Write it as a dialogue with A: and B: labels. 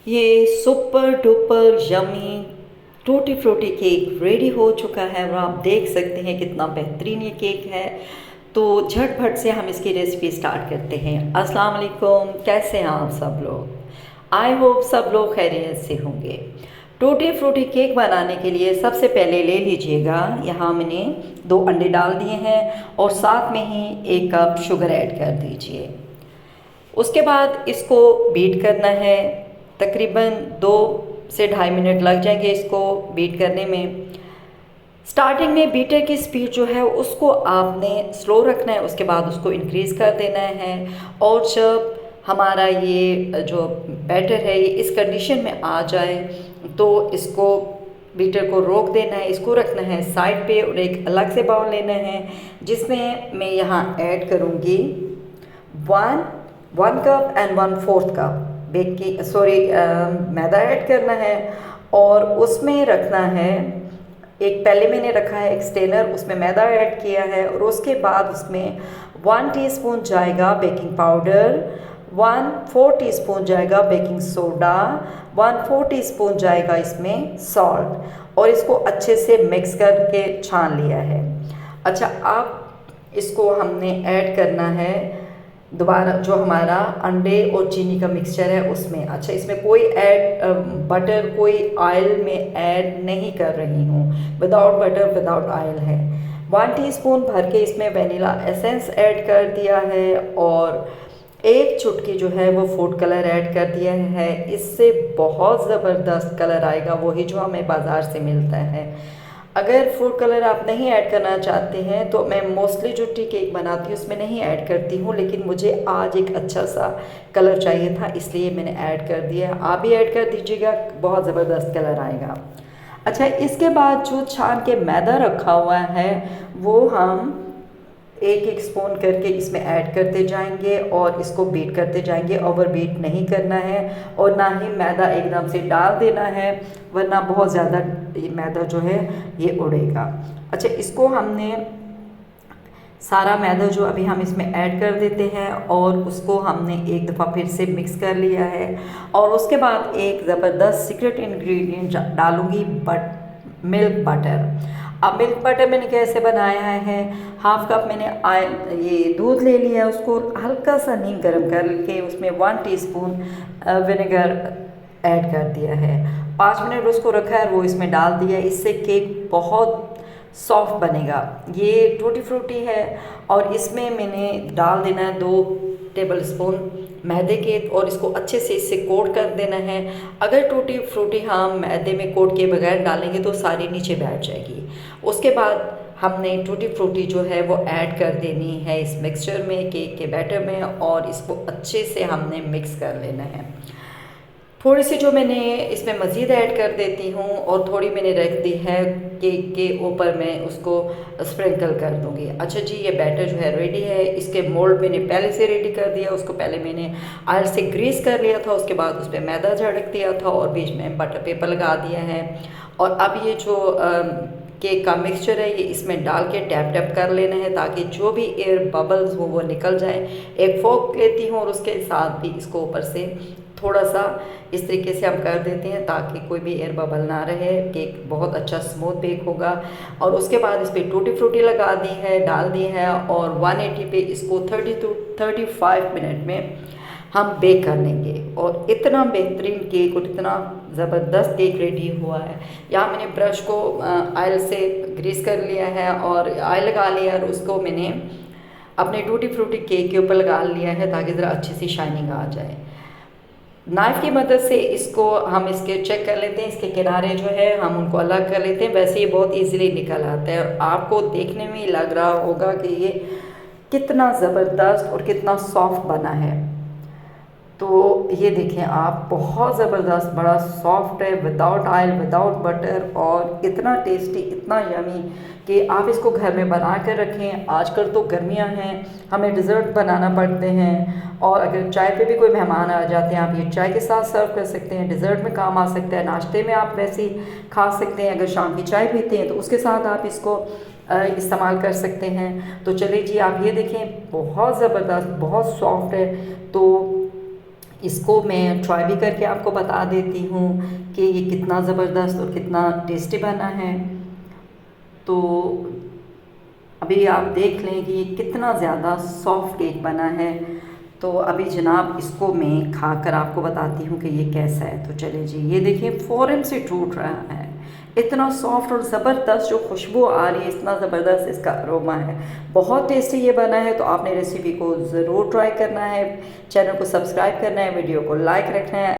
A: ये super duper yummy tutti frutti cake ready हो चुका है और आप देख सकते हैं कितना बेहतरीन ये केक है। तो झटपट से हम इसकी रेसिपी स्टार्ट करते हैं। अस्सलाम वालेकुम, कैसे हैं आप सब लोग? आई होप सब लोग खैरियत से होंगे। टूटी फ्रूटी केक बनाने के लिए सबसे पहले ले लीजिएगा, यहाँ मैंने 2 अंडे डाल दिए हैं और साथ में ही 1 कप शुगर ऐड कर दीजिए। उसके बाद इसको बीट करना है। तकरीबन 2 से ढाई मिनट लग जाएंगे इसको बीट करने में। स्टार्टिंग में बीटर की स्पीड जो है उसको आपने स्लो रखना है, उसके बाद उसको इंक्रीज़ कर देना है। और जब हमारा ये जो बैटर है ये इस कंडीशन में आ जाए तो इसको बीटर को रोक देना है, इसको रखना है साइड पे और एक अलग से बाउल लेना है जिसमें मैं यहाँ ऐड करूँगी 1 cup and 1/4 cup maida add करना है। और उसमें रखना है पहले मैंने रखा है एक स्टेनर, उसमें मैदा ऐड किया है और उसके बाद उसमें 1 टीस्पून जाएगा बेकिंग पाउडर, 1/4 टीस्पून जाएगा बेकिंग सोडा, 1/4 टीस्पून जाएगा इसमें सॉल्ट और इसको अच्छे से मिक्स करके छान लिया है। अच्छा, अब इसको हमने ऐड करना है दोबारा जो हमारा अंडे और चीनी का मिक्सचर है उसमें। अच्छा, इसमें कोई बटर कोई ऑयल में ऐड नहीं कर रही हूँ, विदाउट बटर विदाउट ऑयल है। 1 टीस्पून भर के इसमें वनीला एसेंस ऐड कर दिया है और 1 चुटकी जो है वो फूड कलर ऐड कर दिया है। इससे बहुत ज़बरदस्त कलर आएगा, वही जो हमें बाज़ार से मिलता है। अगर फूड कलर आप नहीं ऐड करना चाहते हैं तो मैं मोस्टली जो टी केक बनाती हूँ उसमें नहीं ऐड करती हूँ, लेकिन मुझे आज एक अच्छा सा कलर चाहिए था इसलिए मैंने ऐड कर दिया। आप भी ऐड कर दीजिएगा, बहुत ज़बरदस्त कलर आएगा। अच्छा, इसके बाद जो छान के मैदा रखा हुआ है वो हम 1 स्पून करके इसमें ऐड करते जाएंगे और इसको बीट करते जाएंगे। ओवर बीट नहीं करना है और ना ही मैदा एकदम से डाल देना है, वरना बहुत ज़्यादा मैदा जो है ये उड़ेगा। अच्छा, इसको हमने सारा मैदा जो अभी हम इसमें ऐड कर देते हैं और उसको हमने एक दफ़ा फिर से मिक्स कर लिया है। और उसके बाद एक ज़बरदस्त सीक्रेट इंग्रेडिएंट डालूँगी, मिल्क बटर। अब मिल्क बटर मैंने कैसे बनाया है, 1/2 कप मैंने ये दूध ले लिया है, उसको हल्का सा नीम गर्म करके उसमें 1 टीस्पून विनेगर ऐड कर दिया है। 5 मिनट उसको रखा है, वो इसमें डाल दिया। इससे केक बहुत सॉफ्ट बनेगा। ये टूटी फ्रूटी है और इसमें मैंने डाल देना है 2 टेबल स्पून मैदे के और इसको अच्छे से इससे कोट कर देना है। अगर टूटी फ्रूटी हम मैदे में कोट के बगैर डालेंगे तो सारी नीचे बैठ जाएगी। उसके बाद हमने टूटी फ्रूटी जो है वो ऐड कर देनी है इस मिक्सचर में, केक के बैटर में, और इसको अच्छे से हमने मिक्स कर लेना है। थोड़ी सी जो मैंने इसमें मज़ीद ऐड कर देती हूँ और थोड़ी मैंने रख दी है केक के ऊपर, मैं उसको स्प्रिंकल कर दूँगी। अच्छा जी, ये बैटर जो है रेडी है। इसके मोल्ड मैंने पहले से रेडी कर दिया, उसको पहले मैंने ऑयल से ग्रीस कर लिया था, उसके बाद उस पर मैदा झड़क दिया था और बीच में बटर पेपर लगा दिया है। और अब ये जो केक का मिक्सचर है ये इसमें डाल के टैप टैप कर लेना है ताकि जो भी एयर बबल्स हो वो निकल जाए। एक फोक लेती हूँ और उसके साथ भी इसको ऊपर से थोड़ा सा इस तरीके से हम कर देते हैं ताकि कोई भी एयर बबल ना रहे। केक बहुत अच्छा स्मूथ बेक होगा। और उसके बाद इस पर टूटी फ्रूटी लगा दी है, डाल दी है और 180 पे इसको 30 to 35 मिनट में हम बेक कर लेंगे। और इतना बेहतरीन केक और इतना ज़बरदस्त केक रेडी हुआ है। यहाँ मैंने ब्रश को ऑयल से ग्रीस कर लिया है और ऑयल लगा लिया और उसको मैंने अपने टूटी फ्रूटी केक के ऊपर लगा लिया है ताकि ज़रा अच्छी सी शाइनिंग आ जाए। नाइफ़ की मदद से इसको हम इसके चेक कर लेते हैं, इसके किनारे जो है हम उनको अलग कर लेते हैं। वैसे ये बहुत इजीली निकल आता है और आपको देखने में ही लग रहा होगा कि ये कितना ज़बरदस्त और कितना सॉफ्ट बना है। तो ये देखें आप, बहुत ज़बरदस्त, बड़ा सॉफ्ट है, विदाउट ऑयल विदाउट बटर और इतना टेस्टी, इतना यमी कि आप इसको घर में बना कर रखें। आजकल तो गर्मियां हैं, हमें डिज़र्ट बनाना पड़ते हैं और अगर चाय पे भी कोई मेहमान आ जाते हैं आप ये चाय के साथ सर्व कर सकते हैं, डिज़र्ट में काम आ सकता है, नाश्ते में आप वैसे ही खा सकते हैं। अगर शाम की चाय पीते हैं तो उसके साथ आप इसको इस्तेमाल कर सकते हैं। तो चलिए जी, आप ये देखें, बहुत ज़बरदस्त, बहुत सॉफ्ट है। तो इसको मैं ट्राई भी करके आपको बता देती हूँ कि ये कितना ज़बरदस्त और कितना टेस्टी बना है। तो अभी आप देख लें कि ये कितना ज़्यादा सॉफ्ट केक बना है। तो अभी जनाब इसको मैं खाकर आपको बताती हूँ कि ये कैसा है। तो चलिए जी, ये देखिए फ़ौरन से टूट रहा है, इतना सॉफ्ट और ज़बरदस्त जो खुशबू आ रही है, इतना ज़बरदस्त इसका अरोमा है, बहुत टेस्टी ये बना है। तो आपने रेसिपी को ज़रूर ट्राई करना है, चैनल को सब्सक्राइब करना है, वीडियो को लाइक रखना है।